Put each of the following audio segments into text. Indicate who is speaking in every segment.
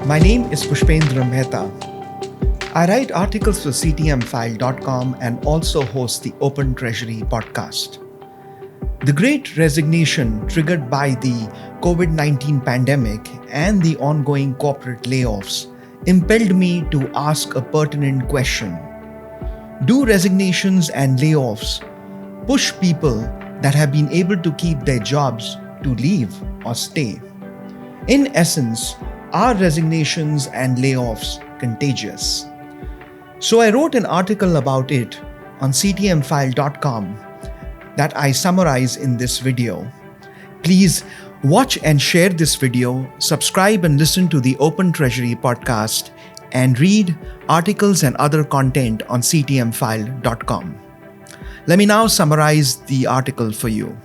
Speaker 1: My name is Pushpendra Mehta. I write articles for CTMfile.com and also host the Open Treasury podcast. The great resignation triggered by the COVID-19 pandemic and the ongoing corporate layoffs impelled me to ask a pertinent question. Do resignations and layoffs push people that have been able to keep their jobs to leave or stay? In essence, are resignations and layoffs contagious? So I wrote an article about it on CTMfile.com that I summarize in this video. Please watch and share this video, subscribe and listen to the Open Treasury podcast, and read articles and other content on CTMfile.com. Let me now summarize the article for you.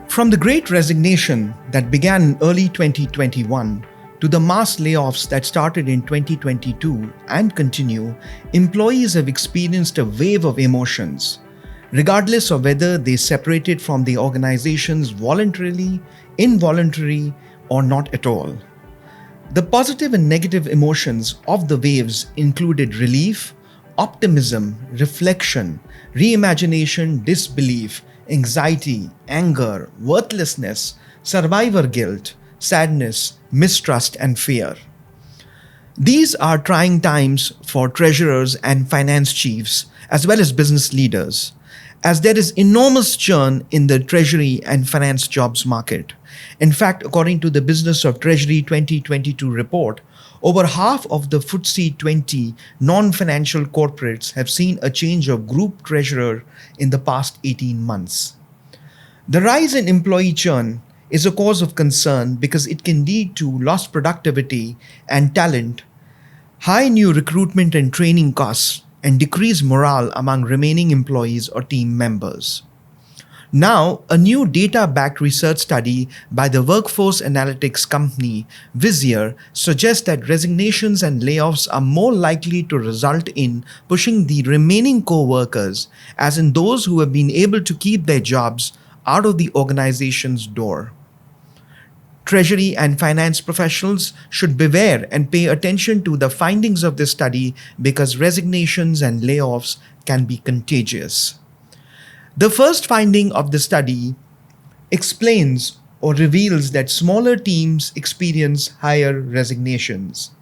Speaker 1: From the great resignation that began in early 2021 to the mass layoffs that started in 2022 and continue, employees have experienced a wave of emotions, regardless of whether they separated from the organizations voluntarily, involuntarily, or not at all. The positive and negative emotions of the waves included relief, optimism, reflection, reimagination, disbelief, anxiety, anger, worthlessness, survivor guilt, sadness, mistrust, and fear. These are trying times for treasurers and finance chiefs, as well as business leaders, as there is enormous churn in the treasury and finance jobs market. In fact, according to the Business of Treasury 2022 report, over half of the FTSE 20 non-financial corporates have seen a change of group treasurer in the past 18 months. The rise in employee churn is a cause of concern because it can lead to lost productivity and talent, high new recruitment and training costs, and decreased morale among remaining employees or team members. Now, a new data-backed research study by the workforce analytics company Visier suggests that resignations and layoffs are more likely to result in pushing the remaining co-workers, as in those who have been able to keep their jobs, out of the organization's door. Treasury and finance professionals should beware and pay attention to the findings of this study because resignations and layoffs can be contagious. The first finding of the study explains or reveals that smaller teams experience higher resignations.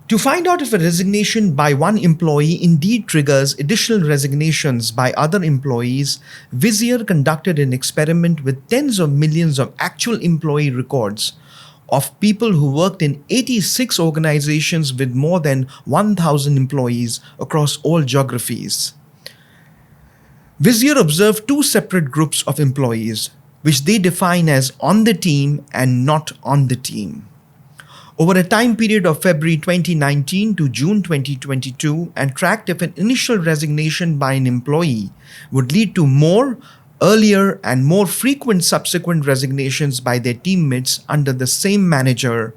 Speaker 1: To find out if a resignation by one employee indeed triggers additional resignations by other employees, Visier conducted an experiment with tens of millions of actual employee records of people who worked in 86 organizations with more than 1,000 employees across all geographies. Visier observed two separate groups of employees, which they define as on the team and not on the team. Over a time period of February 2019 to June 2022, and tracked if an initial resignation by an employee would lead to more, earlier, and more frequent subsequent resignations by their teammates under the same manager,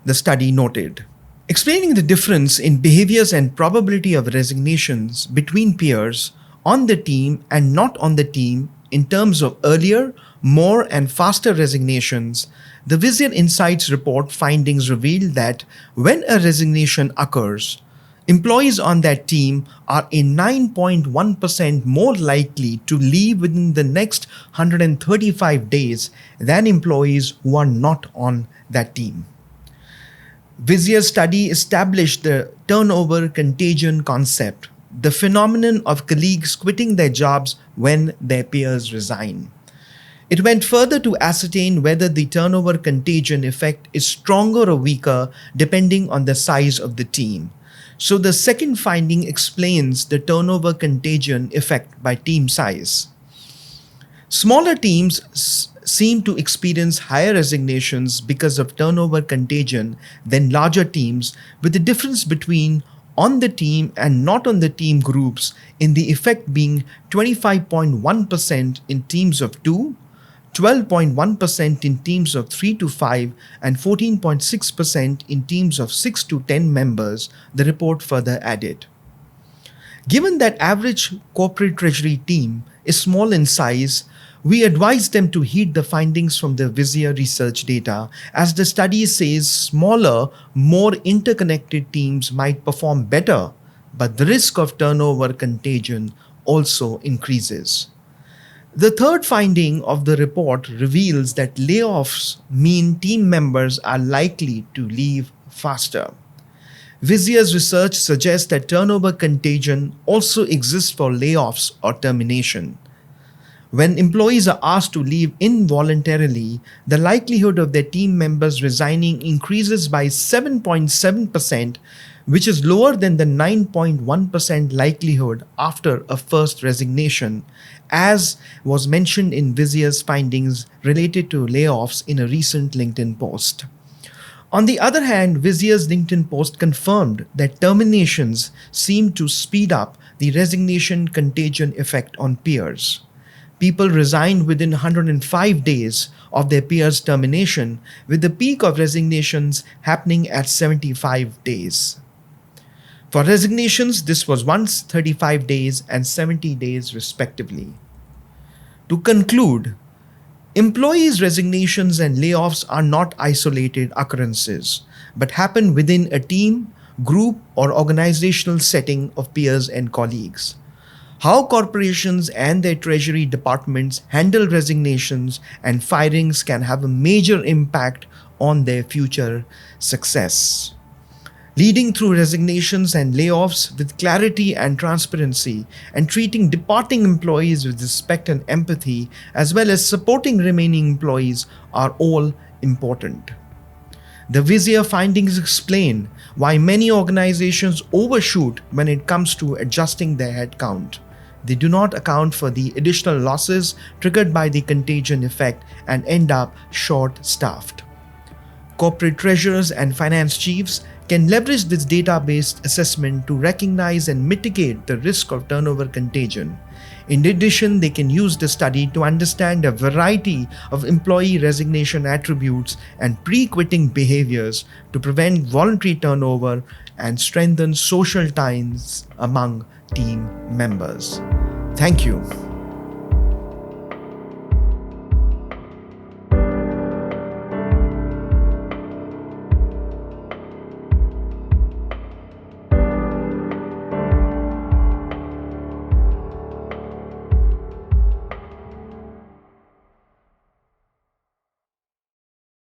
Speaker 1: the study noted. Explaining the difference in behaviors and probability of resignations between peers on the team and not on the team in terms of earlier, more, and faster resignations, the Visier Insights report findings reveal that when a resignation occurs, employees on that team are 9.1% more likely to leave within the next 135 days than employees who are not on that team. Visier's study established the turnover contagion concept, the phenomenon of colleagues quitting their jobs when their peers resign. It went further to ascertain whether the turnover contagion effect is stronger or weaker depending on the size of the team. So the second finding explains the turnover contagion effect by team size. Smaller teams seem to experience higher resignations because of turnover contagion than larger teams, with the difference between on the team and not on the team groups in the effect being 25.1% in teams of 2, 12.1% in teams of 3 to 5, and 14.6% in teams of 6 to 10 members, the report further added. Given that average corporate treasury team is small in size, We advise them to heed the findings from the Vizier research data, as the study says smaller, more interconnected teams might perform better, but the risk of turnover contagion also increases. The third finding of the report reveals that layoffs mean team members are likely to leave faster. Vizier's research suggests that turnover contagion also exists for layoffs or termination. When employees are asked to leave involuntarily, the likelihood of their team members resigning increases by 7.7%, which is lower than the 9.1% likelihood after a first resignation, as was mentioned in Vizier's findings related to layoffs in a recent LinkedIn post. On the other hand, Vizier's LinkedIn post confirmed that terminations seem to speed up the resignation contagion effect on peers. People resigned within 105 days of their peers' termination, with the peak of resignations happening at 75 days. For resignations, this was once 35 days and 70 days respectively. To conclude, employees' resignations and layoffs are not isolated occurrences, but happen within a team, group, or organizational setting of peers and colleagues. How corporations and their treasury departments handle resignations and firings can have a major impact on their future success. Leading through resignations and layoffs with clarity and transparency, and treating departing employees with respect and empathy, as well as supporting remaining employees, are all important. The Vizier findings explain why many organizations overshoot when it comes to adjusting their headcount. They do not account for the additional losses triggered by the contagion effect and end up short-staffed. Corporate treasurers and finance chiefs can leverage this data-based assessment to recognize and mitigate the risk of turnover contagion. In addition, they can use the study to understand a variety of employee resignation attributes and pre-quitting behaviors to prevent voluntary turnover and strengthen social ties among team members. Thank you.